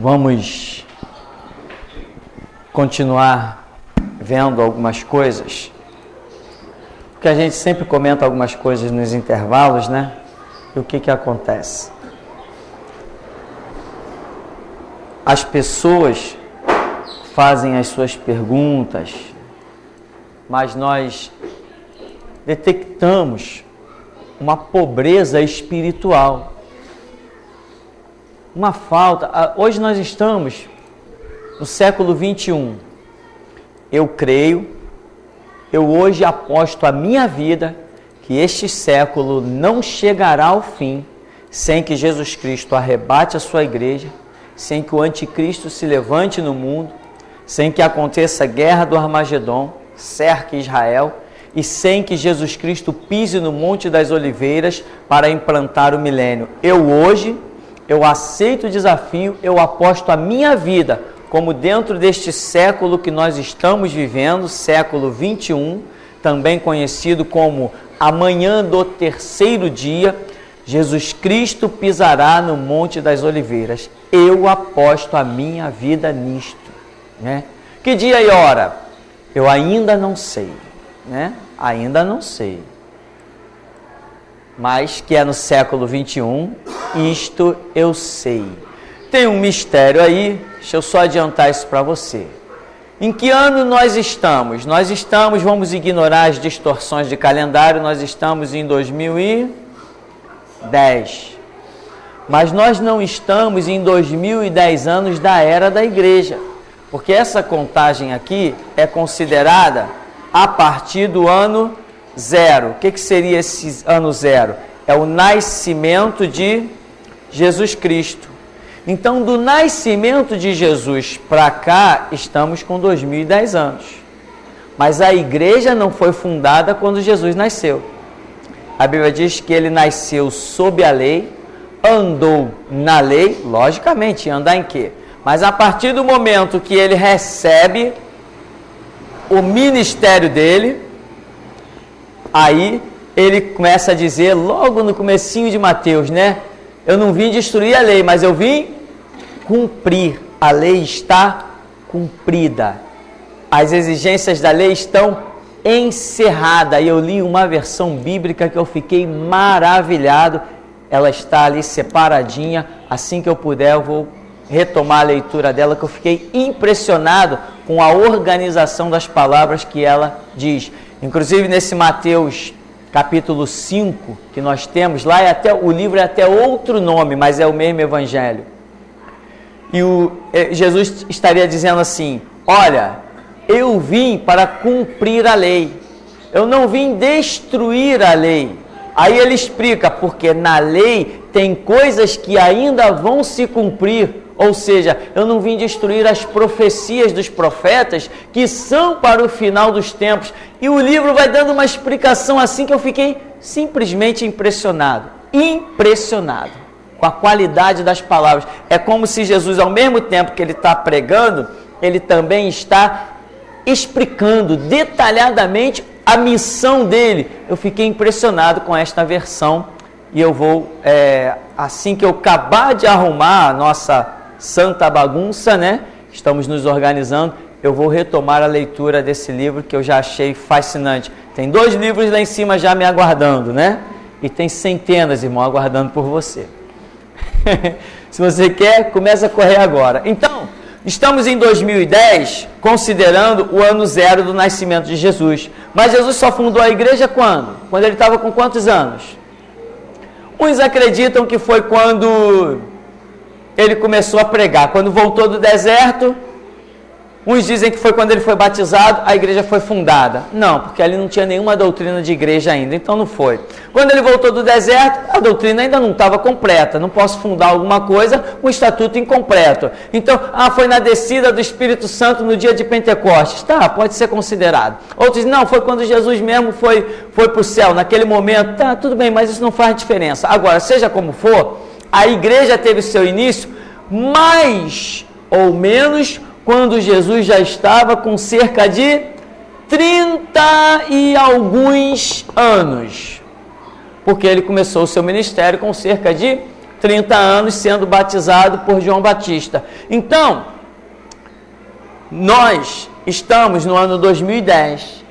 Vamos continuar vendo algumas coisas, porque a gente sempre comenta algumas coisas nos intervalos, né? E o que acontece? As pessoas fazem as suas perguntas, mas nós detectamos uma pobreza espiritual, uma falta. Hoje nós estamos no século 21. Eu creio, eu hoje aposto a minha vida que este século não chegará ao fim sem que Jesus Cristo arrebate a sua igreja, sem que o anticristo se levante no mundo, sem que aconteça a guerra do Armagedon, cerque Israel, e sem que Jesus Cristo pise no Monte das Oliveiras para implantar o milênio. Eu aceito o desafio, eu aposto a minha vida, como dentro deste século que nós estamos vivendo, século 21, também conhecido como amanhã do terceiro dia, Jesus Cristo pisará no Monte das Oliveiras. Eu aposto a minha vida nisto, né? Que dia e hora? Eu ainda não sei, né? Ainda não sei. Mas que é no século 21, isto eu sei. Tem um mistério aí, deixa eu só adiantar isso para você. Em que ano nós estamos? Nós estamos, vamos ignorar as distorções de calendário, nós estamos em 2010. Mas nós não estamos em 2010 anos da era da igreja, porque essa contagem aqui é considerada a partir do ano zero. O que seria esse ano zero? É o nascimento de Jesus Cristo. Então, do nascimento de Jesus para cá, estamos com 2010 anos. Mas a igreja não foi fundada quando Jesus nasceu. A Bíblia diz que ele nasceu sob a lei, andou na lei, logicamente, andar em quê? Mas a partir do momento que ele recebe o ministério dele, aí ele começa a dizer, logo no comecinho de Mateus, né? Eu não vim destruir a lei, mas eu vim cumprir. A lei está cumprida. As exigências da lei estão encerradas. E eu li uma versão bíblica que eu fiquei maravilhado. Ela está ali separadinha. Assim que eu puder, eu vou retomar a leitura dela, que eu fiquei impressionado com a organização das palavras que ela diz. Inclusive nesse Mateus capítulo 5 que nós temos, lá o livro é até outro nome, mas é o mesmo evangelho. E Jesus estaria dizendo assim, olha, eu vim para cumprir a lei, eu não vim destruir a lei. Aí ele explica, porque na lei tem coisas que ainda vão se cumprir. Ou seja, eu não vim destruir as profecias dos profetas que são para o final dos tempos. E o livro vai dando uma explicação assim que eu fiquei simplesmente impressionado. Impressionado com a qualidade das palavras. É como se Jesus, ao mesmo tempo que ele está pregando, ele também está explicando detalhadamente a missão dele. Eu fiquei impressionado com esta versão. E eu vou, assim que eu acabar de arrumar a nossa santa bagunça, né? Estamos nos organizando. Eu vou retomar a leitura desse livro que eu já achei fascinante. Tem 2 livros lá em cima já me aguardando, né? E tem centenas, irmão, aguardando por você. Se você quer, começa a correr agora. Então, estamos em 2010, considerando o ano zero do nascimento de Jesus. Mas Jesus só fundou a igreja quando? Quando ele estava com quantos anos? Uns acreditam que foi quando ele começou a pregar, quando voltou do deserto. Uns dizem que foi quando ele foi batizado, a igreja foi fundada. Não, porque ali não tinha nenhuma doutrina de igreja ainda, então não foi. Quando ele voltou do deserto, a doutrina ainda não estava completa. Não posso fundar alguma coisa com um estatuto incompleto. Então, foi na descida do Espírito Santo no dia de Pentecostes. Tá, pode ser considerado. Outros dizem, não, foi quando Jesus mesmo foi para o céu, naquele momento. Tá, tudo bem, mas isso não faz diferença. Agora, seja como for, a igreja teve seu início mais ou menos quando Jesus já estava com cerca de 30 e alguns anos. Porque ele começou o seu ministério com cerca de 30 anos sendo batizado por João Batista. Então, nós estamos no ano 2010,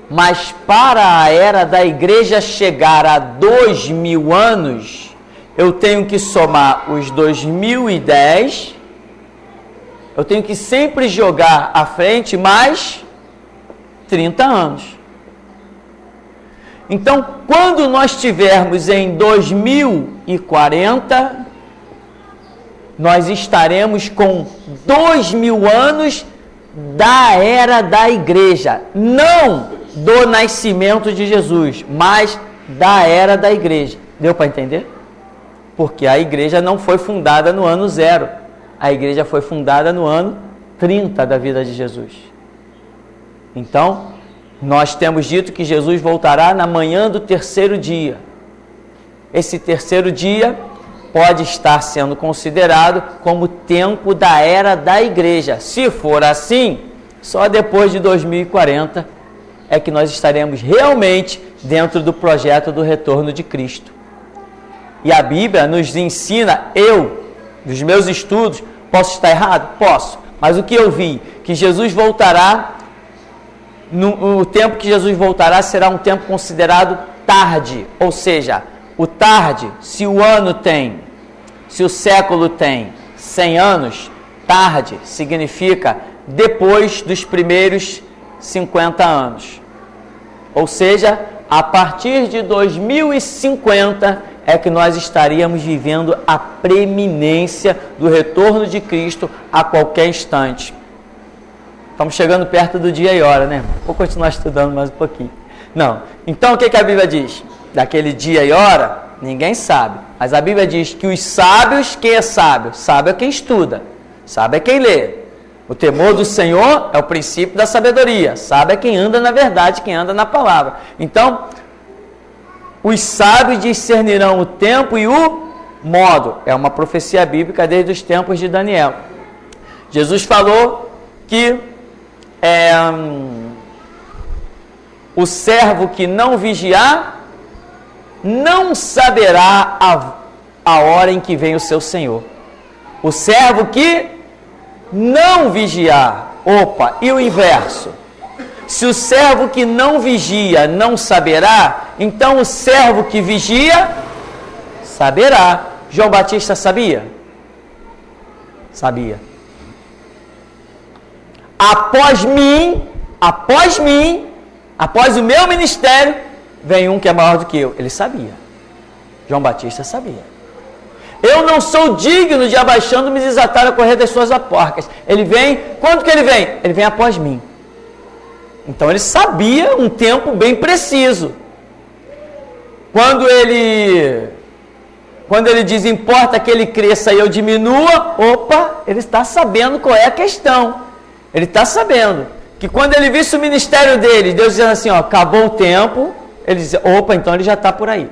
mas para a era da igreja chegar a 2000 anos, eu tenho que somar os 2010, eu tenho que sempre jogar à frente mais 30 anos. Então, quando nós estivermos em 2040, nós estaremos com 2000 anos da era da igreja, não do nascimento de Jesus, mas da era da igreja. Deu para entender? Porque a igreja não foi fundada no ano 0, a igreja foi fundada no ano 30 da vida de Jesus. Então, nós temos dito que Jesus voltará na manhã do terceiro dia. Esse terceiro dia pode estar sendo considerado como tempo da era da igreja. Se for assim, só depois de 2040 é que nós estaremos realmente dentro do projeto do retorno de Cristo. E a Bíblia nos ensina, dos meus estudos, posso estar errado? Posso. Mas o que eu vi? Que Jesus voltará, o tempo que Jesus voltará será um tempo considerado tarde. Ou seja, o tarde, se o século tem 100 anos, tarde significa depois dos primeiros 50 anos. Ou seja, a partir de 2050 é que nós estaríamos vivendo a preeminência do retorno de Cristo a qualquer instante. Estamos chegando perto do dia e hora, né, irmão? Vou continuar estudando mais um pouquinho. Não. Então, o que a Bíblia diz? Daquele dia e hora, ninguém sabe. Mas a Bíblia diz que os sábios, quem é sábio? Sábio é quem estuda. Sábio é quem lê. O temor do Senhor é o princípio da sabedoria. Sábio é quem anda na verdade, quem anda na palavra. Então, os sábios discernirão o tempo e o modo. É uma profecia bíblica desde os tempos de Daniel. Jesus falou que o servo que não vigiar não saberá a hora em que vem o seu Senhor. O servo que não vigiar, e o inverso? Se o servo que não vigia não saberá, então o servo que vigia saberá. João Batista sabia? Sabia. Após o meu ministério, vem um que é maior do que eu. Ele sabia. João Batista sabia. Eu não sou digno de, abaixando-me, desatar a correr das suas aporcas. Ele vem, quando que ele vem? Ele vem após mim. Então ele sabia um tempo bem preciso. Quando ele diz, importa que ele cresça e eu diminua, ele está sabendo qual é a questão. Ele está sabendo que quando ele visse o ministério dele, Deus dizendo assim, acabou o tempo, ele diz, então ele já está por aí.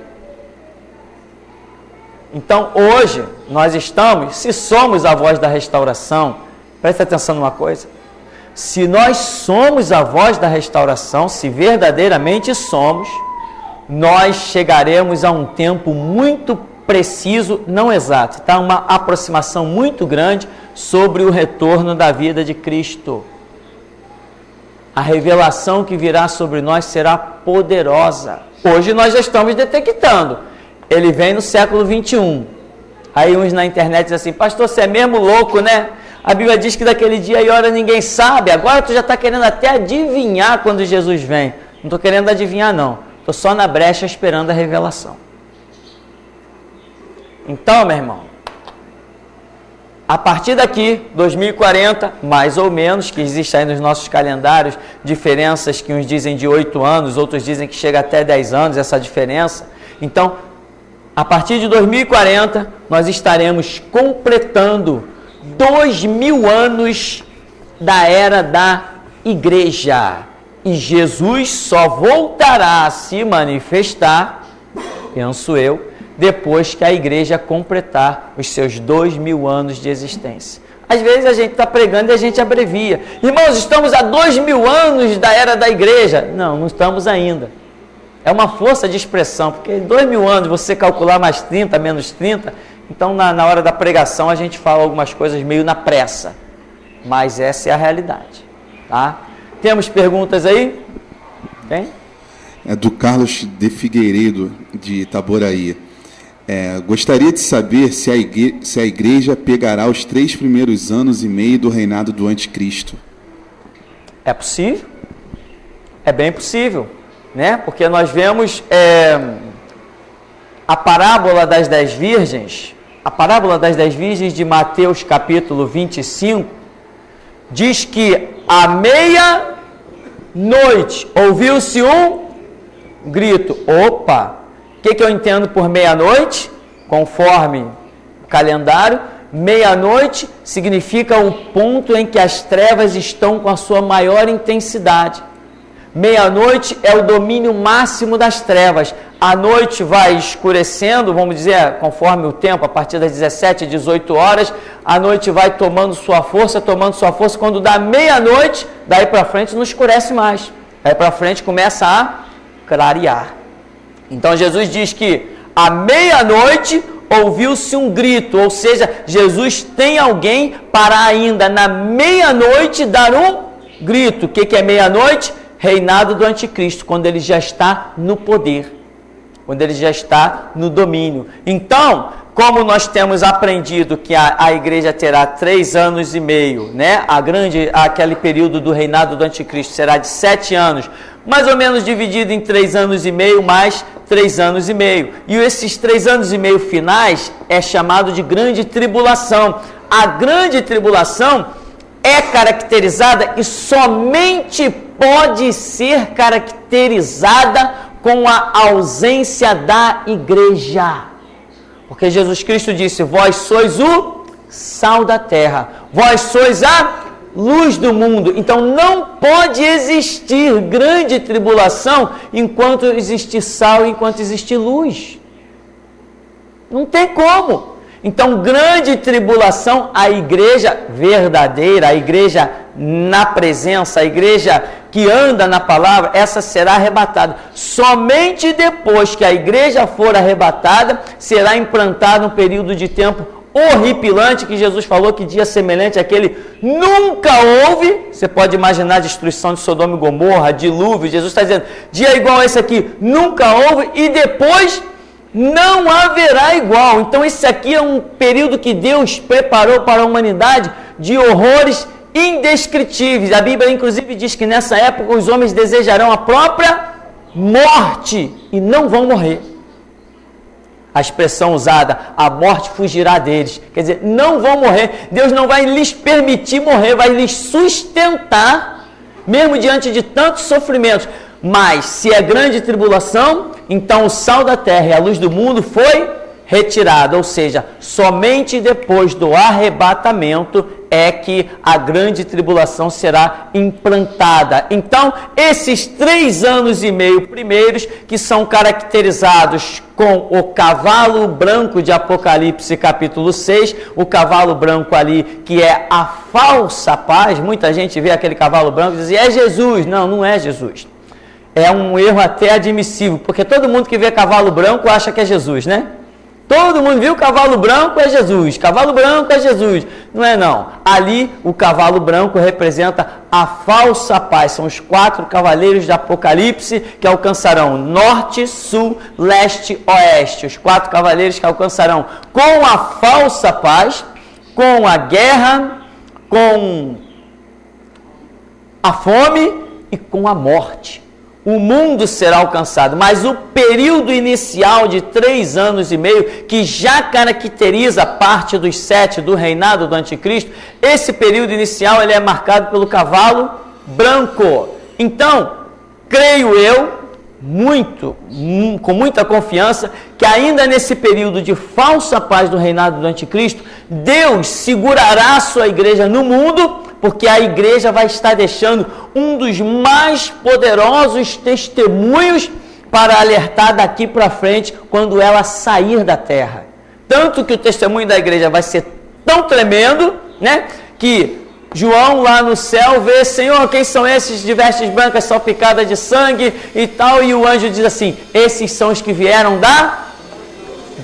Então hoje nós estamos, se somos a voz da restauração, preste atenção numa coisa, se nós somos a voz da restauração, se verdadeiramente somos, nós chegaremos a um tempo muito preciso, não exato, tá? Uma aproximação muito grande sobre o retorno da vida de Cristo. A revelação que virá sobre nós será poderosa. Hoje nós já estamos detectando. Ele vem no século 21. Aí uns na internet dizem assim, pastor, você é mesmo louco, né? A Bíblia diz que daquele dia e hora ninguém sabe. Agora tu já está querendo até adivinhar quando Jesus vem. Não estou querendo adivinhar, não. Estou só na brecha esperando a revelação. Então, meu irmão, a partir daqui, 2040, mais ou menos, que existe aí nos nossos calendários, diferenças que uns dizem de 8 anos, outros dizem que chega até 10 anos, essa diferença. Então, a partir de 2040, nós estaremos completando 2000 anos da era da igreja. E Jesus só voltará a se manifestar, penso eu, depois que a igreja completar os seus 2000 anos de existência. Às vezes a gente está pregando e a gente abrevia. Irmãos, estamos há 2000 anos da era da igreja. Não, não estamos ainda. É uma força de expressão, porque 2000 anos, você calcular mais 30, menos 30, Então, na hora da pregação, a gente fala algumas coisas meio na pressa. Mas essa é a realidade. Tá? Temos perguntas aí? Tem? É do Carlos de Figueiredo, de Itaboraí. Gostaria de saber se a igreja pegará os 3 primeiros anos e meio do reinado do anticristo. É possível? É bem possível, né? Porque nós vemos a parábola das 10 virgens, de Mateus capítulo 25, diz que à meia-noite ouviu-se um grito. Opa! O que eu entendo por meia-noite? Conforme o calendário, meia-noite significa o ponto em que as trevas estão com a sua maior intensidade. Meia-noite é o domínio máximo das trevas. A noite vai escurecendo, vamos dizer, conforme o tempo, a partir das 17, 18 horas, a noite vai tomando sua força, quando dá meia-noite, daí para frente não escurece mais. Daí para frente começa a clarear. Então Jesus diz que à meia-noite ouviu-se um grito, ou seja, Jesus tem alguém para ainda na meia-noite dar um grito. O que é meia-noite? Reinado do anticristo, quando ele já está no poder, quando ele já está no domínio. Então, como nós temos aprendido que a igreja terá 3 anos e meio, né? Aquele período do reinado do anticristo será de 7 anos, mais ou menos dividido em 3 anos e meio mais 3 anos e meio. E esses 3 anos e meio finais é chamado de grande tribulação. A grande tribulação é caracterizada e somente pode ser caracterizada com a ausência da igreja. Porque Jesus Cristo disse: vós sois o sal da terra, vós sois a luz do mundo. Então não pode existir grande tribulação enquanto existir sal, enquanto existir luz. Não tem como. Então, grande tribulação, a igreja verdadeira, a igreja na presença, a igreja que anda na palavra, essa será arrebatada. Somente depois que a igreja for arrebatada, será implantado um período de tempo horripilante, que Jesus falou que dia semelhante àquele nunca houve. Você pode imaginar a destruição de Sodoma e Gomorra, dilúvio. Jesus está dizendo, dia igual a esse aqui nunca houve, e depois não haverá igual. Então esse aqui é um período que Deus preparou para a humanidade de horrores indescritíveis. A Bíblia inclusive diz que nessa época os homens desejarão a própria morte e não vão morrer. A expressão usada, a morte fugirá deles. Quer dizer, não vão morrer. Deus não vai lhes permitir morrer, vai lhes sustentar, mesmo diante de tantos sofrimentos. Mas, se é grande tribulação, então o sal da terra e a luz do mundo foi retirado. Ou seja, somente depois do arrebatamento é que a grande tribulação será implantada. Então, esses 3 anos e meio primeiros, que são caracterizados com o cavalo branco de Apocalipse capítulo 6, o cavalo branco ali que é a falsa paz. Muita gente vê aquele cavalo branco e diz, é Jesus. Não, não é Jesus. É um erro até admissível, porque todo mundo que vê cavalo branco acha que é Jesus, né? Todo mundo viu cavalo branco é Jesus, cavalo branco é Jesus. Não é não. Ali o cavalo branco representa a falsa paz. São os 4 cavaleiros de Apocalipse que alcançarão norte, sul, leste, oeste. Os 4 cavaleiros que alcançarão com a falsa paz, com a guerra, com a fome e com a morte. O mundo será alcançado, mas o período inicial de 3 anos e meio, que já caracteriza parte dos 7 do reinado do anticristo, esse período inicial ele é marcado pelo cavalo branco. Então, creio eu, com muita confiança, que ainda nesse período de falsa paz do reinado do anticristo, Deus segurará a sua igreja no mundo, porque a igreja vai estar deixando um dos mais poderosos testemunhos para alertar daqui para frente quando ela sair da terra. Tanto que o testemunho da igreja vai ser tão tremendo, né, que João lá no céu vê, Senhor, quem são esses de vestes brancas salpicadas de sangue e tal, e o anjo diz assim, esses são os que vieram da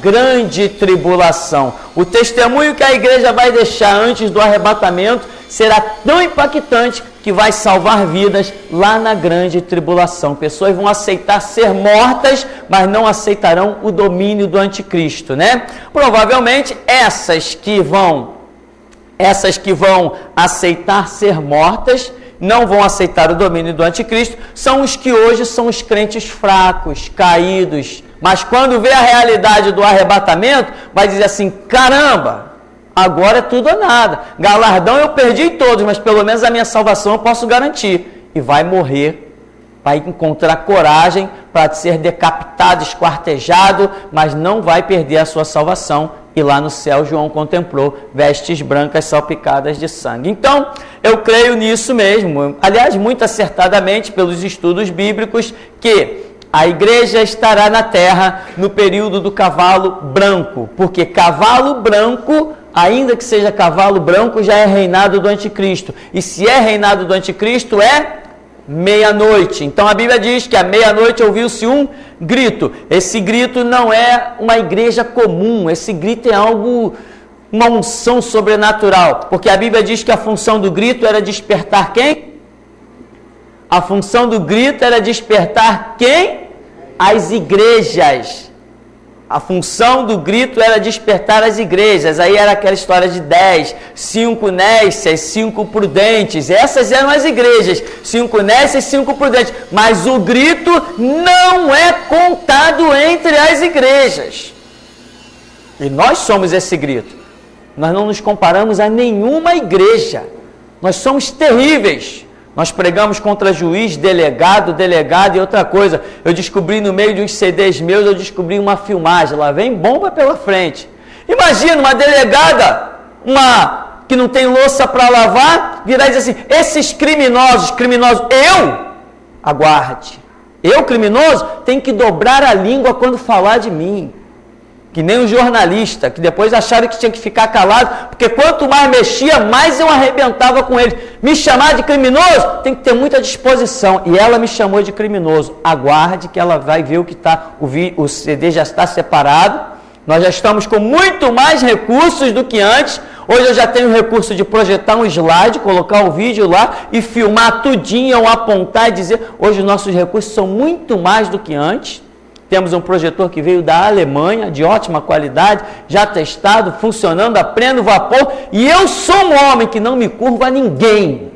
grande tribulação. O testemunho que a igreja vai deixar antes do arrebatamento será tão impactante que vai salvar vidas lá na grande tribulação. Pessoas vão aceitar ser mortas, mas não aceitarão o domínio do anticristo, né? Provavelmente essas que vão aceitar ser mortas, não vão aceitar o domínio do anticristo, são os que hoje são os crentes fracos, caídos. Mas quando vê a realidade do arrebatamento, vai dizer assim: caramba, agora é tudo ou nada. Galardão eu perdi todos, mas pelo menos a minha salvação eu posso garantir. E vai morrer, vai encontrar coragem para ser decapitado, esquartejado, mas não vai perder a sua salvação. E lá no céu João contemplou vestes brancas salpicadas de sangue. Então, eu creio nisso mesmo. Aliás, muito acertadamente pelos estudos bíblicos, que a igreja estará na terra no período do cavalo branco. Porque cavalo branco, ainda que seja cavalo branco, já é reinado do anticristo. E se é reinado do anticristo, é meia-noite. Então a Bíblia diz que à meia-noite ouviu-se um grito. Esse grito não é uma igreja comum, esse grito é algo, uma unção sobrenatural, porque a Bíblia diz que a função do grito era despertar quem? A função do grito era despertar quem? As igrejas. A função do grito era despertar as igrejas. Aí era aquela história de 10, 5 nécias, 5 prudentes. Essas eram as igrejas, 5 nécias, 5 prudentes. Mas o grito não é contado entre as igrejas. E nós somos esse grito. Nós não nos comparamos a nenhuma igreja. Nós somos terríveis. Nós pregamos contra juiz, delegado e outra coisa. Eu descobri no meio de uns CDs meus, eu descobri uma filmagem. Lá vem bomba pela frente. Imagina uma delegada, que não tem louça para lavar, virar e dizer assim: esses criminosos, aguarde. Eu, criminoso, tenho que dobrar a língua quando falar de mim. Que nem um jornalista, que depois acharam que tinha que ficar calado, porque quanto mais mexia, mais eu arrebentava com ele. Me chamar de criminoso, tem que ter muita disposição. E ela me chamou de criminoso. Aguarde que ela vai ver o que está. O CD já está separado. Nós já estamos com muito mais recursos do que antes. Hoje eu já tenho o recurso de projetar um slide, colocar o vídeo lá e filmar tudinho, ou apontar e dizer. Hoje os nossos recursos são muito mais do que antes. Temos um projetor que veio da Alemanha, de ótima qualidade, já testado, funcionando a pleno vapor. E eu sou um homem que não me curva a ninguém.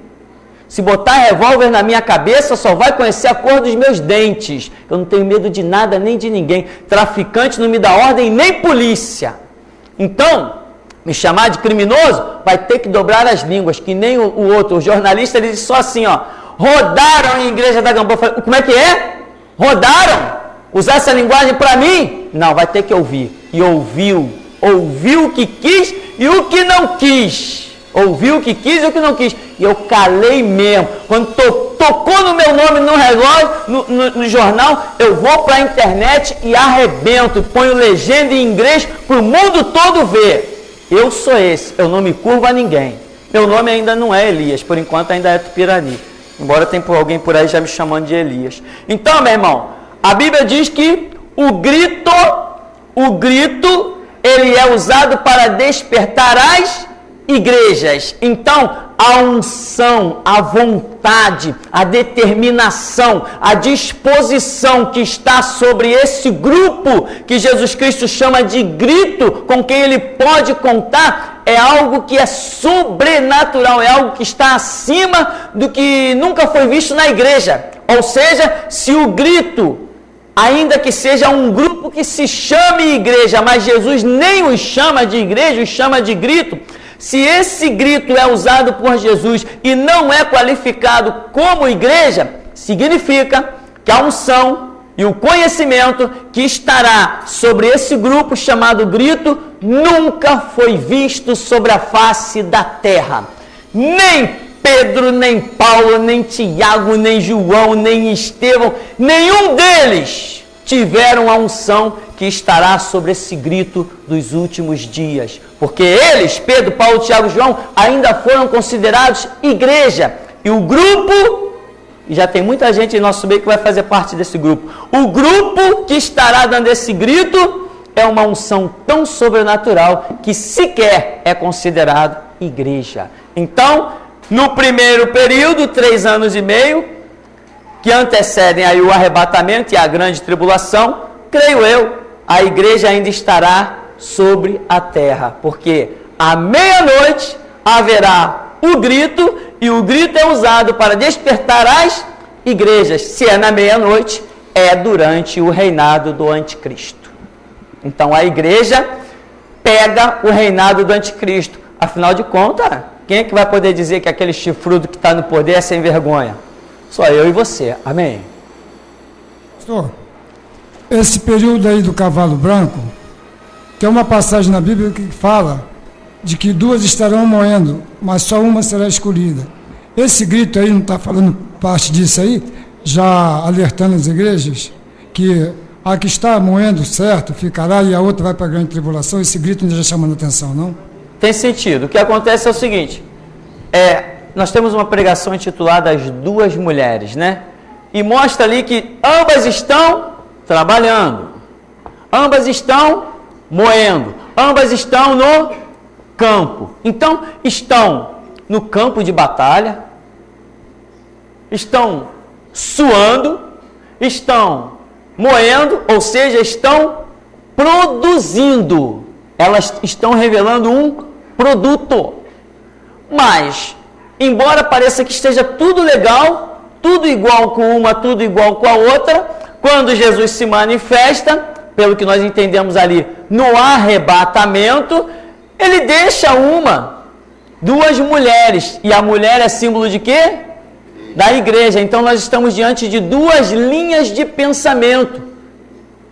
Se botar revólver na minha cabeça, só vai conhecer a cor dos meus dentes. Eu não tenho medo de nada, nem de ninguém. Traficante não me dá ordem, nem polícia. Então, me chamar de criminoso, vai ter que dobrar as línguas, que nem o outro. O jornalista, ele disse só assim, ó: rodaram em Igreja da Gamboa. Eu falei: como é que é? Rodaram? Usar essa linguagem para mim? Não, vai ter que ouvir. E ouviu o que quis e o que não quis. Ouviu o que quis e o que não quis. E eu calei mesmo. Quando tocou no meu nome no relógio, no jornal, eu vou para a internet e arrebento. Ponho legenda em inglês para o mundo todo ver. Eu sou esse, eu não me curvo a ninguém. Meu nome ainda não é Elias, por enquanto ainda é Tupirani. Embora tenha alguém por aí já me chamando de Elias. Então, meu irmão, a Bíblia diz que o grito, ele é usado para despertar as igrejas. Então, a unção, a vontade, a determinação, a disposição que está sobre esse grupo que Jesus Cristo chama de grito, com quem ele pode contar, é algo que é sobrenatural, é algo que está acima do que nunca foi visto na igreja. Ou seja, se o grito, ainda que seja um grupo que se chame igreja, mas Jesus nem os chama de igreja, os chama de grito. Se esse grito é usado por Jesus e não é qualificado como igreja, significa que a unção e o conhecimento que estará sobre esse grupo chamado grito nunca foi visto sobre a face da terra. Nem Pedro, nem Paulo, nem Tiago, nem João, nem Estevão, nenhum deles tiveram a unção que estará sobre esse grito dos últimos dias. Porque eles, Pedro, Paulo, Tiago e João, ainda foram considerados igreja. E o grupo, e já tem muita gente em nosso meio que vai fazer parte desse grupo, o grupo que estará dando esse grito é uma unção tão sobrenatural que sequer é considerado igreja. Então, no primeiro período, 3 anos e meio, que antecedem aí o arrebatamento e a grande tribulação, creio eu, a igreja ainda estará sobre a terra, porque à meia-noite haverá o grito, e o grito é usado para despertar as igrejas. Se é na meia-noite, é durante o reinado do anticristo. Então a igreja pega o reinado do anticristo. Afinal de contas, quem é que vai poder dizer que aquele chifrudo que está no poder é sem vergonha? Só eu e você. Amém? Pastor, esse período aí do cavalo branco, tem uma passagem na Bíblia que fala de que 2 estarão moendo, mas só uma será escolhida. Esse grito aí não está falando parte disso aí, já alertando as igrejas, que a que está moendo certo ficará e a outra vai para a grande tribulação. Esse grito ainda já chamando a atenção, não? Tem sentido. O que acontece é o seguinte, nós temos uma pregação intitulada As Duas Mulheres, né? E mostra ali que ambas estão trabalhando, ambas estão moendo, ambas estão no campo. Então, estão no campo de batalha, estão suando, estão moendo, ou seja, estão produzindo. Elas estão revelando um produto. Mas, embora pareça que esteja tudo legal, tudo igual com uma, tudo igual com a outra, quando Jesus se manifesta, pelo que nós entendemos ali, no arrebatamento, ele deixa 2 mulheres, e a mulher é símbolo de quê? Da igreja. Então nós estamos diante de 2 linhas de pensamento,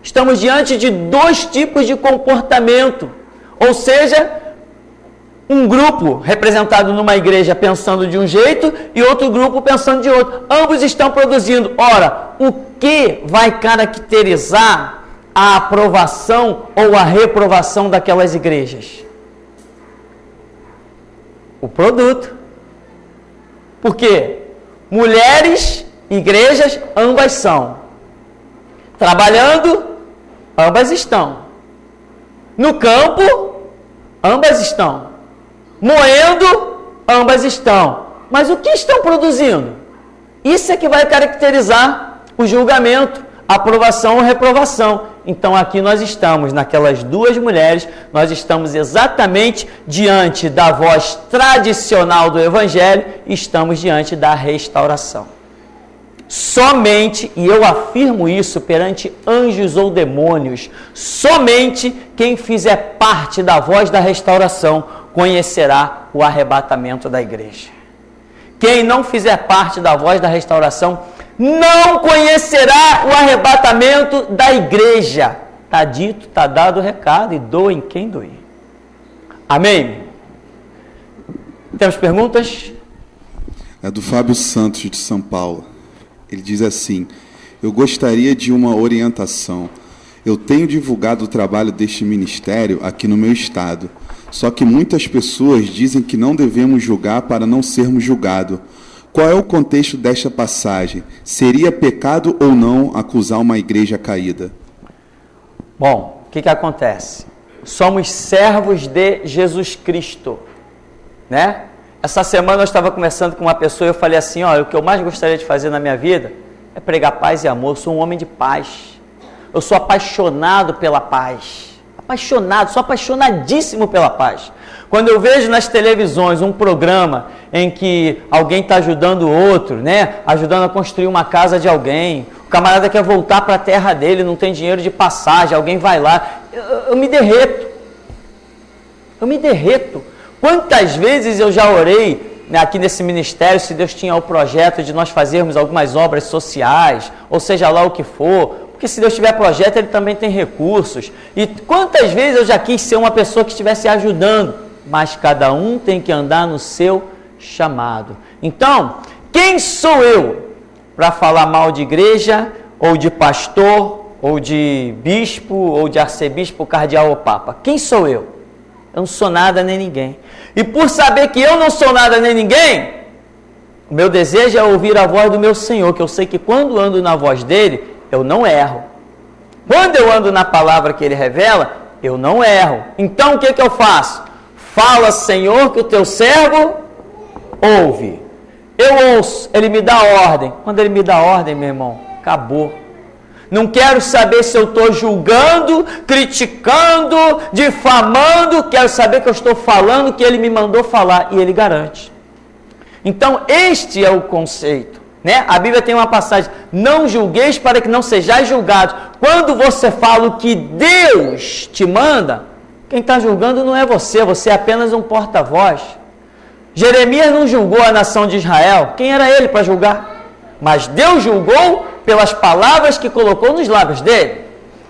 estamos diante de 2 tipos de comportamento, ou seja, um grupo representado numa igreja pensando de um jeito e outro grupo pensando de outro. Ambos estão produzindo. Ora, o que vai caracterizar a aprovação ou a reprovação daquelas igrejas? O produto. Por quê? Mulheres, igrejas, ambas são. Trabalhando, ambas estão. No campo, ambas estão. Moendo, ambas estão. Mas o que estão produzindo? Isso é que vai caracterizar o julgamento, aprovação ou reprovação. Então aqui nós estamos, naquelas 2 mulheres, nós estamos exatamente diante da voz tradicional do Evangelho, estamos diante da restauração. Somente, e eu afirmo isso perante anjos ou demônios, somente quem fizer parte da voz da restauração conhecerá o arrebatamento da igreja. Quem não fizer parte da voz da restauração não conhecerá o arrebatamento da igreja. Está dito, está dado o recado, e doem quem doer. Amém? Temos perguntas? É do Fábio Santos, de São Paulo. Ele diz assim: eu gostaria de uma orientação. Eu tenho divulgado o trabalho deste ministério aqui no meu estado. Só que muitas pessoas dizem que não devemos julgar para não sermos julgados. Qual é o contexto desta passagem? Seria pecado ou não acusar uma igreja caída? Bom, o que acontece? Somos servos de Jesus Cristo, né? Essa semana eu estava conversando com uma pessoa e eu falei assim, olha, o que eu mais gostaria de fazer na minha vida é pregar paz e amor. Eu sou um homem de paz. Eu sou apaixonado pela paz. Apaixonado, sou apaixonadíssimo pela paz. Quando eu vejo nas televisões um programa em que alguém está ajudando o outro, né? Ajudando a construir uma casa de alguém, o camarada quer voltar para a terra dele, não tem dinheiro de passagem, alguém vai lá, eu me derreto. Eu me derreto. Quantas vezes eu já orei, né, aqui nesse ministério, se Deus tinha o projeto de nós fazermos algumas obras sociais, ou seja lá o que for, porque se Deus tiver projeto, Ele também tem recursos. E quantas vezes eu já quis ser uma pessoa que estivesse ajudando, mas cada um tem que andar no seu chamado. Então, quem sou eu para falar mal de igreja, ou de pastor, ou de bispo, ou de arcebispo, cardeal ou papa? Quem sou eu? Eu não sou nada nem ninguém. E por saber que eu não sou nada nem ninguém, o meu desejo é ouvir a voz do meu Senhor, que eu sei que quando ando na voz dele, eu não erro. Quando eu ando na palavra que ele revela, eu não erro. Então o que eu faço? Fala, Senhor, que o teu servo ouve. Eu ouço, ele me dá ordem. Quando ele me dá ordem, meu irmão, acabou. Não quero saber se eu estou julgando, criticando, difamando. Quero saber que eu estou falando o que ele me mandou falar. E ele garante. Então, este é o conceito. Né? A Bíblia tem uma passagem: não julgueis para que não sejais julgados. Quando você fala o que Deus te manda, quem está julgando não é você. Você é apenas um porta-voz. Jeremias não julgou a nação de Israel. Quem era ele para julgar? Mas Deus julgou pelas palavras que colocou nos lábios dele.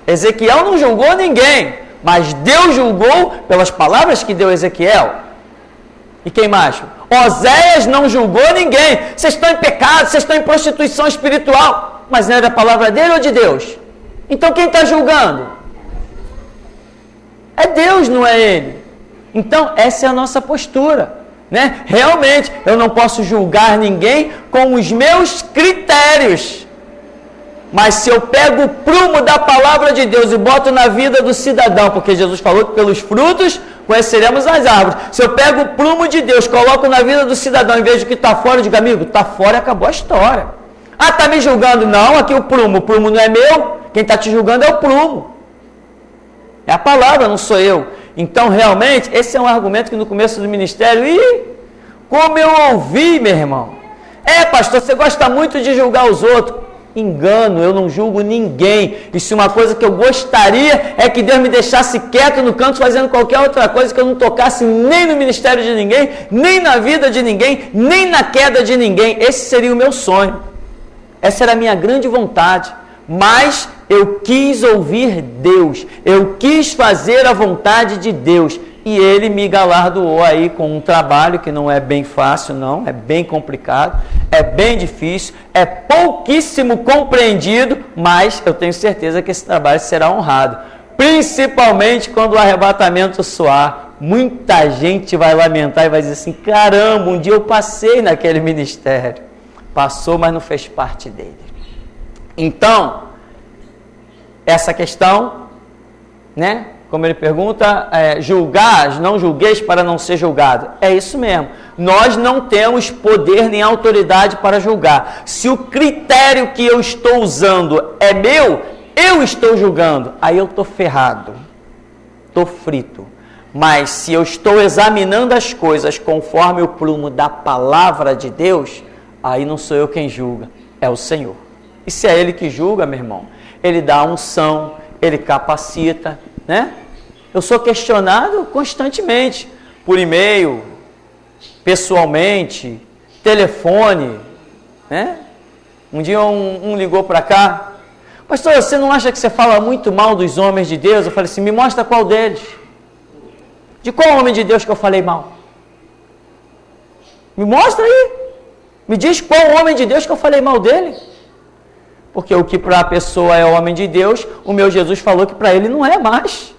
Ezequiel não julgou ninguém, mas Deus julgou pelas palavras que deu a Ezequiel. E quem mais? Oséias não julgou ninguém. Vocês estão em pecado, vocês estão em prostituição espiritual. Mas não é da palavra dele ou de Deus? Então quem está julgando? É Deus, não é ele. Então essa é a nossa postura. Né? Realmente, eu não posso julgar ninguém com os meus critérios. Mas se eu pego o prumo da palavra de Deus e boto na vida do cidadão, porque Jesus falou que pelos frutos conheceremos as árvores. Se eu pego o prumo de Deus, coloco na vida do cidadão e vejo que está fora, eu digo, amigo, está fora e acabou a história. Ah, está me julgando? Não, aqui o prumo não é meu. Quem está te julgando é o prumo. É a palavra, não sou eu. Então, realmente, esse é um argumento que no começo do ministério, como eu ouvi, meu irmão. Pastor, você gosta muito de julgar os outros. Engano, eu não julgo ninguém. E se uma coisa que eu gostaria é que Deus me deixasse quieto no canto fazendo qualquer outra coisa, que eu não tocasse nem no ministério de ninguém, nem na vida de ninguém, nem na queda de ninguém. Esse seria o meu sonho. Essa era a minha grande vontade. Mas eu quis ouvir Deus, eu quis fazer a vontade de Deus, e Ele me galardoou aí com um trabalho que não é bem fácil, não, é bem complicado, é bem difícil, é pouquíssimo compreendido, mas eu tenho certeza que esse trabalho será honrado, principalmente quando o arrebatamento soar. Muita gente vai lamentar e vai dizer assim, caramba, um dia eu passei naquele ministério, passou, mas não fez parte dele. Então, essa questão, né? Como ele pergunta, julgar, não julgueis para não ser julgado. É isso mesmo. Nós não temos poder nem autoridade para julgar. Se o critério que eu estou usando é meu, eu estou julgando. Aí eu estou ferrado, estou frito. Mas se eu estou examinando as coisas conforme o prumo da palavra de Deus, aí não sou eu quem julga, é o Senhor. E se é Ele que julga, meu irmão, Ele dá a unção, Ele capacita, né? Eu sou questionado constantemente, por e-mail, pessoalmente, telefone, né? Um dia um ligou para cá, pastor, você não acha que você fala muito mal dos homens de Deus? Eu falei assim, me mostra qual deles. De qual homem de Deus que eu falei mal? Me mostra aí. Me diz qual homem de Deus que eu falei mal dele. Porque o que para a pessoa é homem de Deus, o meu Jesus falou que para ele não é mais.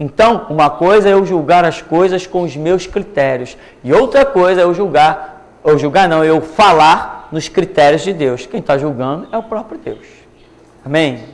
Então, uma coisa é eu julgar as coisas com os meus critérios. E outra coisa é eu falar nos critérios de Deus. Quem está julgando é o próprio Deus. Amém?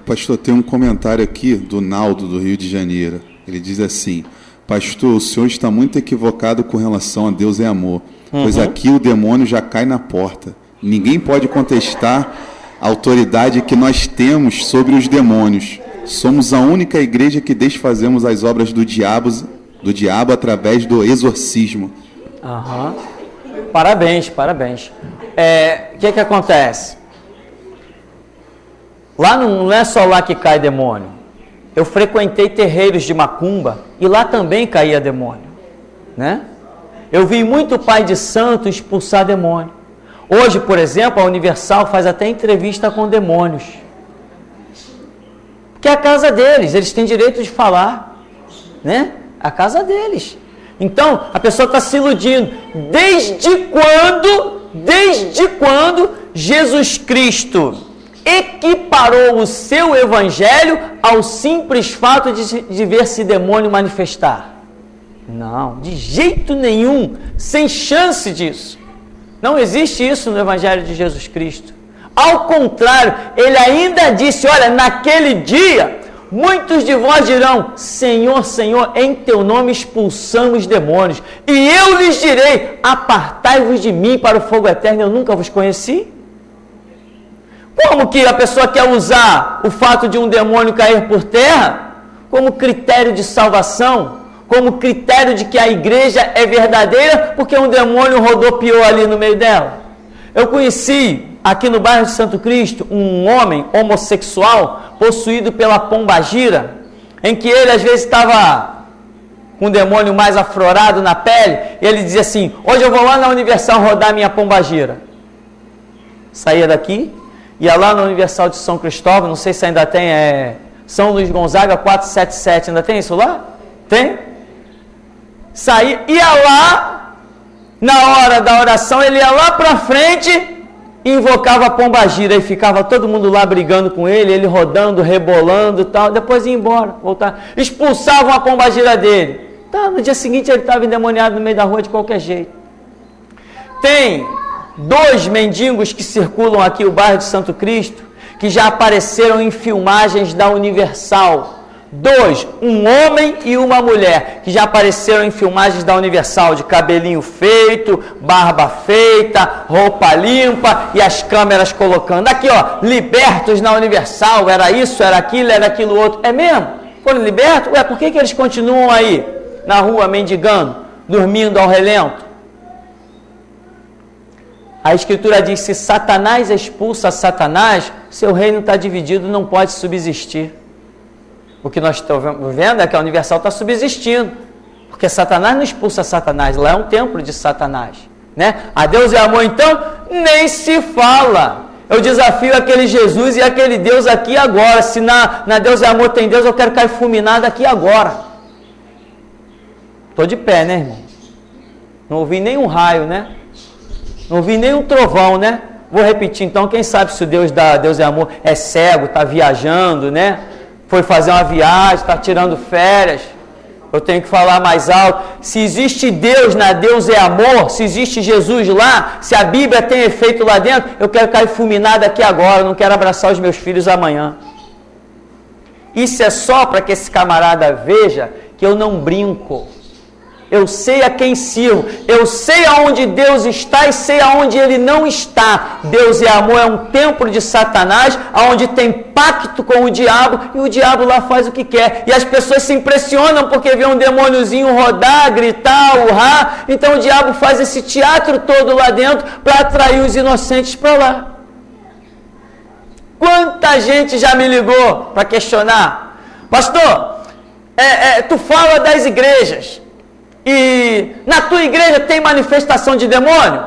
Pastor, tem um comentário aqui do Naldo, do Rio de Janeiro. Ele diz assim, pastor, o senhor está muito equivocado com relação a Deus é amor. Pois aqui o demônio já cai na porta. Ninguém pode contestar a autoridade que nós temos sobre os demônios. Somos a única igreja que desfazemos as obras do diabo através do exorcismo. Parabéns. O que acontece? Lá não é só lá que cai demônio. Eu frequentei terreiros de macumba e lá também caía demônio, né? Eu vi muito pai de santo expulsar demônio. Hoje, por exemplo, a Universal faz até entrevista com demônios. Que é a casa deles, eles têm direito de falar, né? A casa deles. Então, a pessoa está se iludindo. Desde quando Jesus Cristo equiparou o seu evangelho ao simples fato de ver-se demônio manifestar? Não, de jeito nenhum, sem chance disso. Não existe isso no evangelho de Jesus Cristo. Ao contrário, ele ainda disse, olha, naquele dia, muitos de vós dirão, Senhor, Senhor, em teu nome expulsamos demônios. E eu lhes direi, apartai-vos de mim para o fogo eterno, eu nunca vos conheci. Como que a pessoa quer usar o fato de um demônio cair por terra como critério de salvação, como critério de que a igreja é verdadeira, porque um demônio rodopiou ali no meio dela? Eu conheci, aqui no bairro de Santo Cristo, um homem homossexual possuído pela pombagira, em que ele às vezes estava com um demônio mais aflorado na pele, e ele dizia assim, hoje eu vou lá na Universal rodar minha pombagira. Saía daqui, ia lá na Universal de São Cristóvão, não sei se ainda tem, São Luís Gonzaga 477, ainda tem isso lá? Tem? Saía, ia lá, na hora da oração, ele ia lá para frente, invocava a pombagira, e ficava todo mundo lá brigando com ele, ele rodando, rebolando e tal, depois ia embora, voltar, expulsavam a pombagira dele. Tá, no dia seguinte ele estava endemoniado no meio da rua de qualquer jeito. Tem 2 mendigos que circulam aqui o bairro de Santo Cristo, que já apareceram em filmagens da Universal. 2, um homem e uma mulher, que já apareceram em filmagens da Universal, de cabelinho feito, barba feita, roupa limpa, e as câmeras colocando, aqui ó, libertos na Universal, era isso, era aquilo outro. É mesmo? Foram libertos? Ué, por que eles continuam aí, na rua, mendigando, dormindo ao relento? A Escritura diz, se Satanás expulsa Satanás, seu reino está dividido, não pode subsistir. O que nós estamos vendo é que a Universal está subsistindo, porque Satanás não expulsa Satanás, lá é um templo de Satanás, né? A Deus é amor, então, nem se fala. Eu desafio aquele Jesus e aquele Deus aqui agora. Se na Deus é amor tem Deus, eu quero cair fulminado aqui agora. Estou de pé, né, irmão? Não ouvi nenhum raio, né? Não ouvi nenhum trovão, né? Vou repetir então, quem sabe se o Deus é amor é cego, está viajando, né? Foi fazer uma viagem, está tirando férias. Eu tenho que falar mais alto. Se existe Deus na Deus é amor, se existe Jesus lá, se a Bíblia tem efeito lá dentro, eu quero cair fulminado aqui agora, eu não quero abraçar os meus filhos amanhã. Isso é só para que esse camarada veja que eu não brinco. Eu sei a quem sirvo, eu sei aonde Deus está e sei aonde Ele não está. Deus é amor, é um templo de Satanás, aonde tem pacto com o diabo, e o diabo lá faz o que quer. E as pessoas se impressionam porque vê um demôniozinho rodar, gritar, urrar. Então o diabo faz esse teatro todo lá dentro para atrair os inocentes para lá. Quanta gente já me ligou para questionar, pastor, tu fala das igrejas, e na tua igreja tem manifestação de demônio?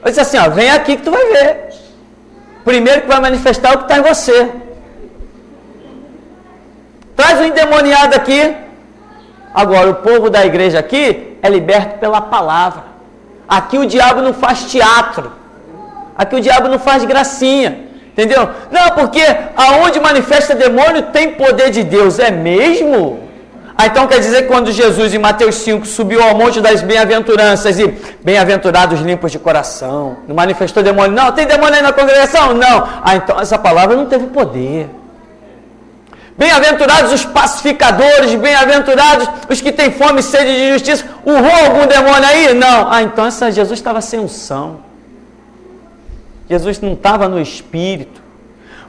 Eu disse assim, ó, vem aqui que tu vai ver. Primeiro que vai manifestar o que está em você. Traz o endemoniado aqui. Agora, o povo da igreja aqui é liberto pela palavra. Aqui o diabo não faz teatro. Aqui o diabo não faz gracinha. Entendeu? Não, porque aonde manifesta demônio tem poder de Deus. É mesmo? Então quer dizer que quando Jesus, em Mateus 5, subiu ao monte das bem-aventuranças e bem-aventurados limpos de coração, não manifestou demônio? Não. Tem demônio aí na congregação? Não. Então essa palavra não teve poder. Bem-aventurados os pacificadores, bem-aventurados os que têm fome e sede de justiça. Urrou algum demônio aí? Não. Então Jesus estava sem unção. Jesus não estava no Espírito.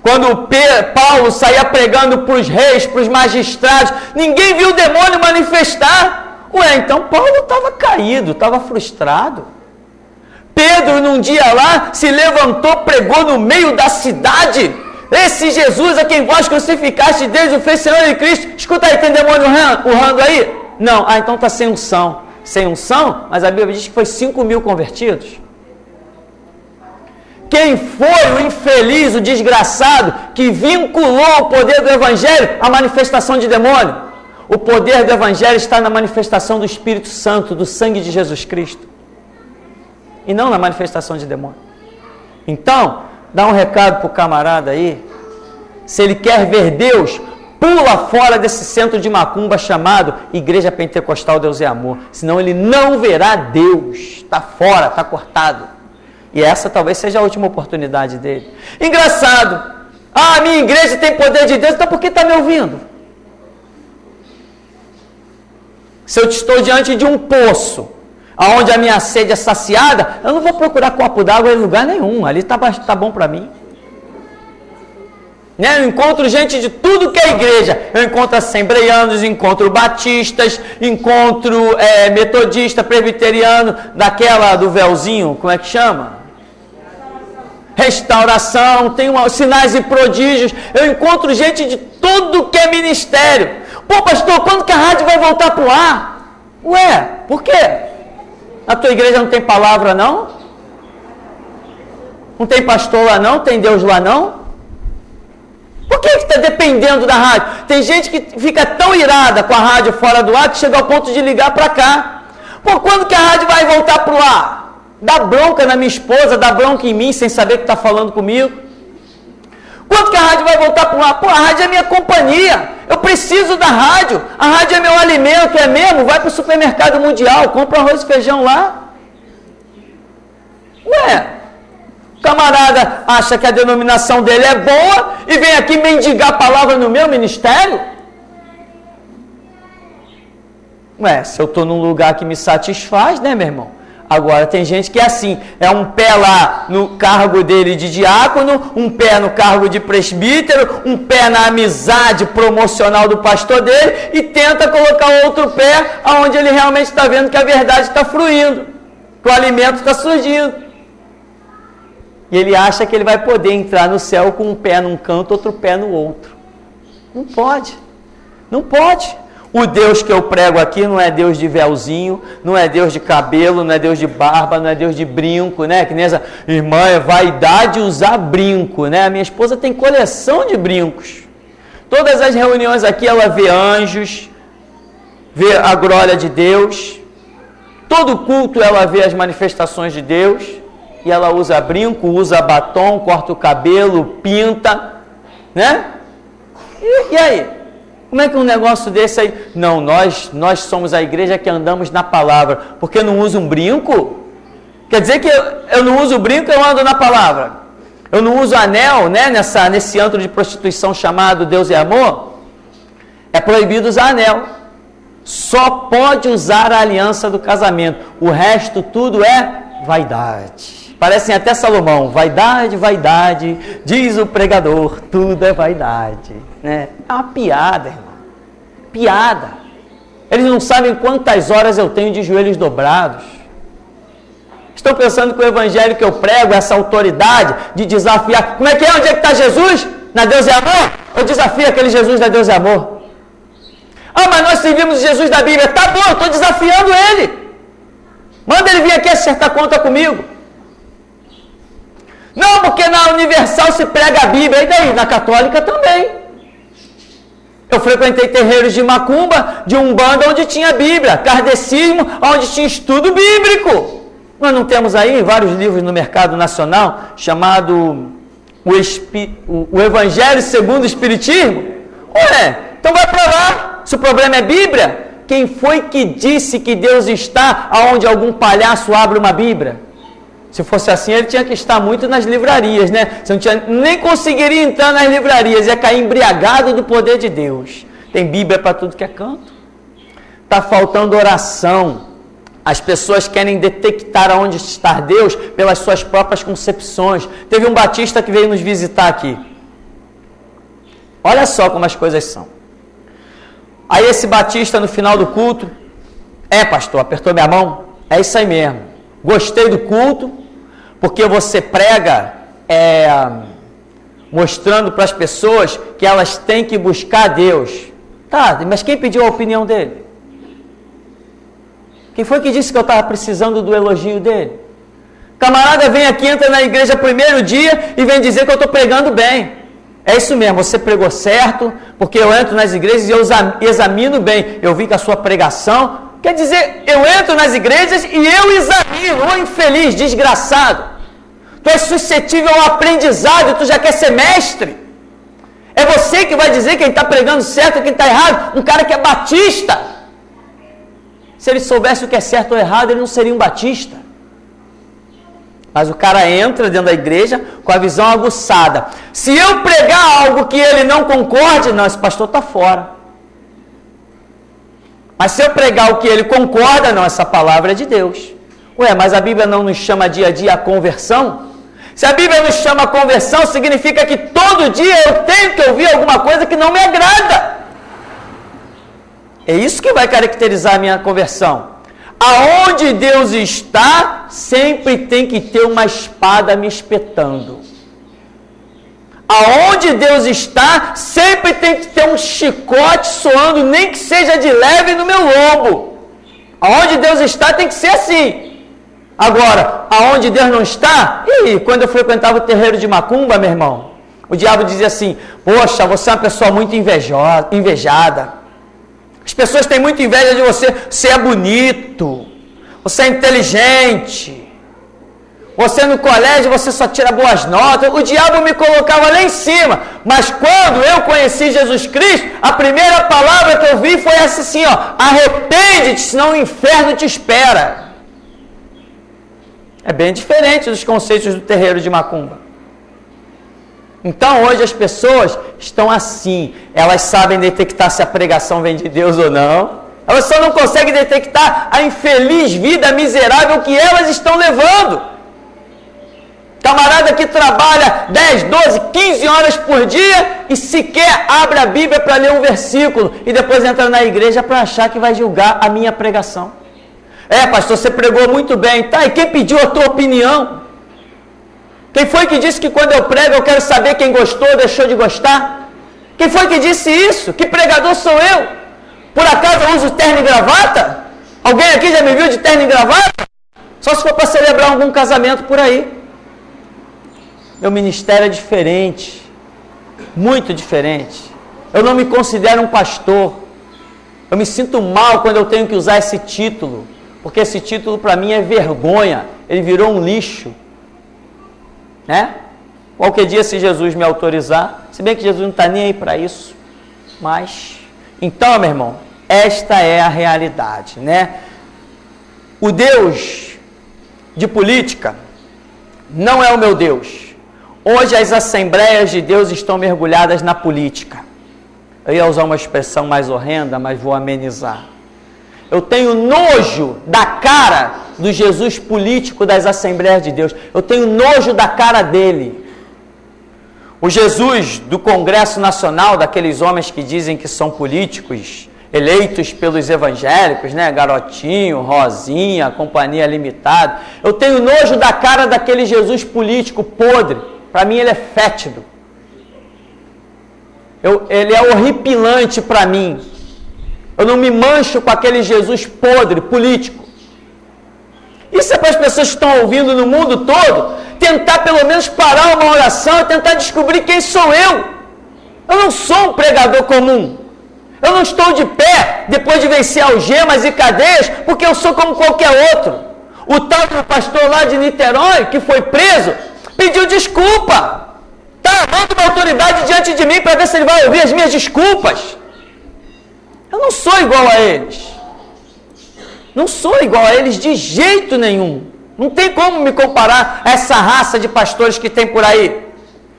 Quando Paulo saía pregando para os reis, para os magistrados, ninguém viu o demônio manifestar. Ué, então Paulo estava caído, estava frustrado. Pedro, num dia lá, se levantou, pregou no meio da cidade. Esse Jesus a quem vós crucificaste, Deus o fez Senhor e Cristo. Escuta aí, tem demônio urrando aí? Não, então está sem unção. Sem unção, mas a Bíblia diz que foi 5.000 convertidos. Quem foi o infeliz, o desgraçado, que vinculou o poder do Evangelho à manifestação de demônio? O poder do Evangelho está na manifestação do Espírito Santo, do sangue de Jesus Cristo, e não na manifestação de demônio. Então, dá um recado para o camarada aí, se ele quer ver Deus, pula fora desse centro de macumba chamado Igreja Pentecostal Deus é Amor, senão ele não verá Deus, está fora, está cortado. E essa talvez seja a última oportunidade dele. Engraçado. Ah, a minha igreja tem poder de Deus, então por que está me ouvindo? Se eu estou diante de um poço, onde a minha sede é saciada, eu não vou procurar copo d'água em lugar nenhum. Ali está bom para mim. Né? Eu encontro gente de tudo que é igreja. Eu encontro assembleianos, encontro batistas, encontro metodista, presbiteriano, daquela do véuzinho, como é que chama? Restauração, tem sinais e prodígios. Eu encontro gente de tudo que é ministério. Pô, pastor, quando que a rádio vai voltar para o ar? Ué, por quê? A tua igreja não tem palavra, não? Não tem pastor lá, não? Tem Deus lá, não? Por que está dependendo da rádio? Tem gente que fica tão irada com a rádio fora do ar que chega ao ponto de ligar para cá. Pô, quando que a rádio vai voltar para o ar? Dá bronca na minha esposa, dá bronca em mim sem saber que está falando comigo. Quando que a rádio vai voltar para o ar? Pô, a rádio é minha companhia. Eu preciso da rádio. A rádio é meu alimento, é mesmo? Vai para o supermercado mundial, compra arroz e feijão lá. Ué, o camarada acha que a denominação dele é boa e vem aqui mendigar a palavra no meu ministério? Ué, se eu estou num lugar que me satisfaz, né, meu irmão? Agora, tem gente que é assim, é um pé lá no cargo dele de diácono, um pé no cargo de presbítero, um pé na amizade promocional do pastor dele e tenta colocar outro pé onde ele realmente está vendo que a verdade está fluindo, que o alimento está surgindo. E ele acha que ele vai poder entrar no céu com um pé num canto, outro pé no outro. Não pode, não pode. O Deus que eu prego aqui não é Deus de véuzinho, não é Deus de cabelo, não é Deus de barba, não é Deus de brinco, né? Que nem essa irmã é vaidade usar brinco, né? A minha esposa tem coleção de brincos. Todas as reuniões aqui ela vê anjos, vê a glória de Deus. Todo culto ela vê as manifestações de Deus. E ela usa brinco, usa batom, corta o cabelo, pinta, né? E aí? Como é que um negócio desse aí... Não, nós somos a igreja que andamos na palavra. Porque não uso um brinco? Quer dizer que eu não uso brinco, eu ando na palavra. Eu não uso anel, né? Nesse antro de prostituição chamado Deus é Amor. É proibido usar anel. Só pode usar a aliança do casamento. O resto tudo é vaidade. Parecem até Salomão. Vaidade, vaidade, diz o pregador, tudo é vaidade. Né? É uma piada, irmão. Piada. Eles não sabem quantas horas eu tenho de joelhos dobrados. Estão pensando que o evangelho que eu prego, essa autoridade de desafiar... Como é que é? Onde é que está Jesus? Na Deus é Amor? Eu desafio aquele Jesus da Deus é Amor. Ah, mas nós servimos o Jesus da Bíblia. Tá bom, eu estou desafiando ele. Manda ele vir aqui acertar conta comigo. Não, porque na Universal se prega a Bíblia. E daí? Na Católica também. Eu frequentei terreiros de macumba, de umbanda, onde tinha Bíblia. Kardecismo, onde tinha estudo bíblico. Nós não temos aí vários livros no mercado nacional, chamado o Evangelho segundo o Espiritismo? Ué, então vai para lá. Se o problema é Bíblia, quem foi que disse que Deus está aonde algum palhaço abre uma Bíblia? Se fosse assim, ele tinha que estar muito nas livrarias, né? Você nem conseguiria entrar nas livrarias, ia cair embriagado do poder de Deus. Tem Bíblia para tudo que é canto. Está faltando oração. As pessoas querem detectar aonde está Deus pelas suas próprias concepções. Teve um batista que veio nos visitar aqui. Olha só como as coisas são. Aí esse batista no final do culto, pastor, apertou minha mão? É isso aí mesmo. Gostei do culto, porque você prega mostrando para as pessoas que elas têm que buscar Deus. Tá, mas quem pediu a opinião dele? Quem foi que disse que eu estava precisando do elogio dele? Camarada vem aqui, entra na igreja primeiro dia e vem dizer que eu estou pregando bem. É isso mesmo, você pregou certo, porque eu entro nas igrejas e eu examino bem. Eu vi que a sua pregação... Quer dizer, eu entro nas igrejas e eu examino, ô infeliz, desgraçado. Tu és suscetível ao aprendizado, tu já quer ser mestre. É você que vai dizer quem está pregando certo e quem está errado. Um cara que é batista. Se ele soubesse o que é certo ou errado, ele não seria um batista. Mas o cara entra dentro da igreja com a visão aguçada. Se eu pregar algo que ele não concorde, não, esse pastor está fora. Mas se eu pregar o que ele concorda, não, essa palavra é de Deus. Ué, mas a Bíblia não nos chama dia a dia a conversão? Se a Bíblia nos chama a conversão, significa que todo dia eu tenho que ouvir alguma coisa que não me agrada. É isso que vai caracterizar a minha conversão. Aonde Deus está, sempre tem que ter uma espada me espetando. Aonde Deus está, sempre tem que ter um chicote soando, nem que seja de leve no meu lombo. Aonde Deus está, tem que ser assim. Agora, aonde Deus não está, quando eu frequentava o terreiro de Macumba, meu irmão, o diabo dizia assim: poxa, você é uma pessoa muito invejada. As pessoas têm muita inveja de você. Você é bonito, você é inteligente, você no colégio você só tira boas notas. O diabo me colocava lá em cima. Mas quando eu conheci Jesus Cristo, a primeira palavra que eu vi foi essa assim, ó: arrepende-te, senão o inferno te espera. É bem diferente dos conceitos do terreiro de Macumba. Então hoje as pessoas estão assim, elas sabem detectar se a pregação vem de Deus ou não, elas só não conseguem detectar a infeliz vida miserável que elas estão levando. Camarada que trabalha 10, 12, 15 horas por dia e sequer abre a Bíblia para ler um versículo e depois entra na igreja para achar que vai julgar a minha pregação. É, pastor, você pregou muito bem, tá? E quem pediu a tua opinião? Quem foi que disse que quando eu prego eu quero saber quem gostou ou deixou de gostar? Quem foi que disse isso? Que pregador sou eu? Por acaso eu uso terno e gravata? Alguém aqui já me viu de terno e gravata? Só se for para celebrar algum casamento por aí. Meu ministério é diferente, muito diferente. Eu não me considero um pastor. Eu me sinto mal quando eu tenho que usar esse título, porque esse título para mim é vergonha. Ele virou um lixo. Né? Qualquer dia, se Jesus me autorizar, se bem que Jesus não está nem aí para isso, mas, então, meu irmão, esta é a realidade, né? O Deus de política não é o meu Deus. Hoje as assembleias de Deus estão mergulhadas na política. Eu ia usar uma expressão mais horrenda, mas vou amenizar. Eu tenho nojo da cara do Jesus político das Assembleias de Deus. Eu tenho nojo da cara dele. O Jesus do Congresso Nacional, daqueles homens que dizem que são políticos, eleitos pelos evangélicos, né? Garotinho, Rosinha, Companhia Limitada. Eu tenho nojo da cara daquele Jesus político podre. Para mim ele é fétido. Ele é horripilante para mim. Eu não me mancho com aquele Jesus podre, político. Isso é para as pessoas que estão ouvindo no mundo todo, tentar pelo menos parar uma oração e tentar descobrir quem sou eu. Eu não sou um pregador comum. Eu não estou de pé depois de vencer algemas e cadeias, porque eu sou como qualquer outro. O tal do pastor lá de Niterói, que foi preso, pediu desculpa. Está armando uma autoridade diante de mim para ver se ele vai ouvir as minhas desculpas. Eu não sou igual a eles. Não sou igual a eles de jeito nenhum. Não tem como me comparar a essa raça de pastores que tem por aí,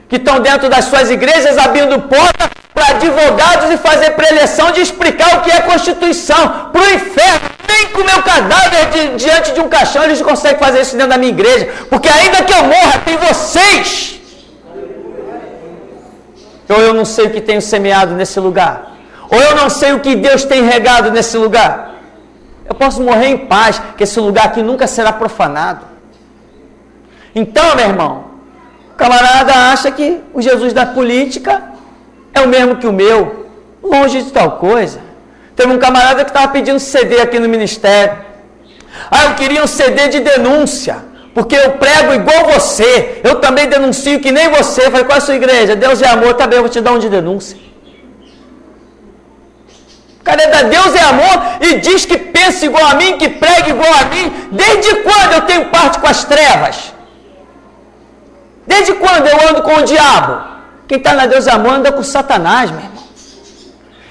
que estão dentro das suas igrejas abrindo porta para advogados e fazer preleção de explicar o que é Constituição para o inferno. Nem com o meu cadáver diante de um caixão eles conseguem fazer isso dentro da minha igreja, porque ainda que eu morra, tem vocês. Ou eu não sei o que tenho semeado nesse lugar, ou eu não sei o que Deus tem regado nesse lugar. Eu posso morrer em paz, que esse lugar aqui nunca será profanado. Então, meu irmão, o camarada acha que o Jesus da política é o mesmo que o meu. Longe de tal coisa. Teve um camarada que estava pedindo CD aqui no ministério. Eu queria um CD de denúncia, porque eu prego igual você. Eu também denuncio que nem você. Eu falei, qual é a sua igreja? Deus é amor, também eu vou te dar um de denúncia. O cara é da Deus é amor e diz que pensa igual a mim, que prega igual a mim. Desde quando eu tenho parte com as trevas? Desde quando eu ando com o diabo? Quem está na Deus é amor anda com Satanás, meu irmão.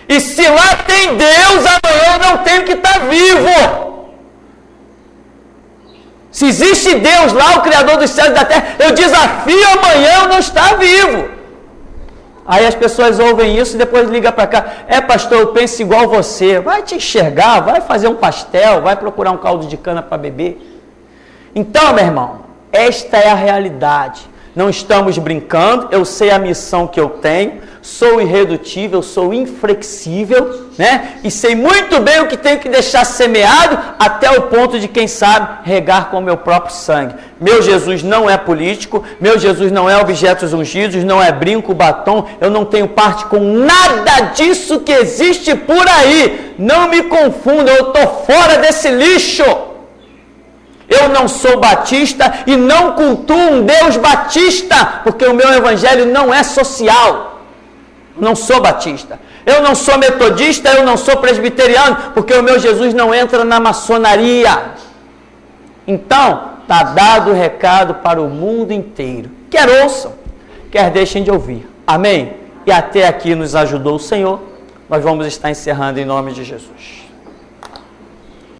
E se lá tem Deus, amanhã eu não tenho que estar vivo. Se existe Deus lá, o Criador dos céus e da terra, eu desafio amanhã eu não estar vivo. Aí as pessoas ouvem isso e depois ligam para cá. Pastor, eu penso igual você. Vai te enxergar, vai fazer um pastel, vai procurar um caldo de cana para beber. Então, meu irmão, esta é a realidade. Não estamos brincando, eu sei a missão que eu tenho, sou irredutível, sou inflexível, né? E sei muito bem o que tenho que deixar semeado até o ponto de, quem sabe, regar com o meu próprio sangue. Meu Jesus não é político, meu Jesus não é objetos ungidos, não é brinco, batom, eu não tenho parte com nada disso que existe por aí. Não me confunda, eu estou fora desse lixo. Eu não sou batista e não cultuo um Deus batista, porque o meu evangelho não é social. Não sou batista. Eu não sou metodista, eu não sou presbiteriano, porque o meu Jesus não entra na maçonaria. Então, está dado o recado para o mundo inteiro. Quer ouçam, quer deixem de ouvir. Amém? E até aqui nos ajudou o Senhor. Nós vamos estar encerrando em nome de Jesus.